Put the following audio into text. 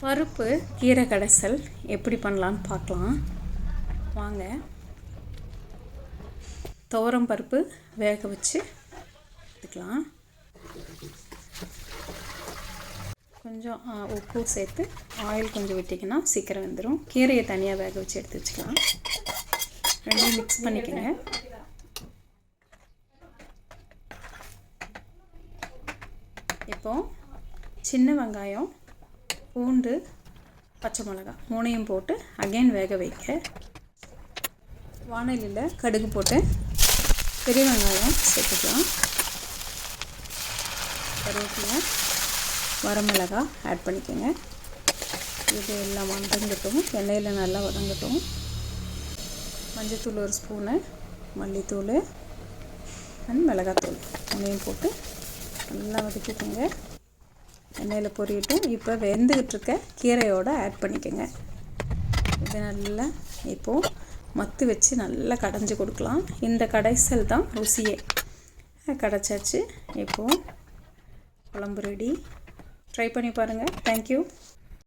பருப்பு கீரை கடைசல் எப்படி பண்ணலான்னு பார்க்கலாம் வாங்க. துவரம் பருப்பு வேக வச்சு எடுத்துக்கலாம். கொஞ்சம் உப்பு சேர்த்து ஆயில் கொஞ்சம் விட்டிங்கன்னா சீக்கிரம் வந்துடும். கீரையை தனியாக வேக வச்சு எடுத்து வச்சுக்கலாம். ரெண்டும் மிக்ஸ் பண்ணிக்கோங்க. இப்போது சின்ன வெங்காயம், பூண்டு, பச்சை மிளகாய் மூணையும் போட்டு அகைன் வேக வைக்க வாணலியில் கடுகு போட்டு பெரிய வெங்காயம் சேர்த்துக்கலாம். கருவேப்பிலை, வரமிளகாய் ஆட் பண்ணிக்கோங்க. இது எல்லாம் வதங்கட்டும், எண்ணெயில் நல்லா வதங்கட்டும். மஞ்சத்தூள் ஒரு ஸ்பூனு, மல்லித்தூள் அண்ட் மிளகாத்தூள் மூணையும் போட்டு நல்லா வதக்கிக்கோங்க. எண்ணெயில் பொரியட்டும். இப்போ வெந்துக்கிட்டு இருக்க கீரையோடு ஆட் பண்ணிக்கோங்க. இது நல்லா இப்போது மத்து வச்சு நல்லா கடைஞ்சி கொடுக்கலாம். இந்த கடைசல் தான் ருசியே. கடைச்சாச்சு. இப்போது குழம்பு ரெடி. ட்ரை பண்ணி பாருங்கள். தேங்க்யூ.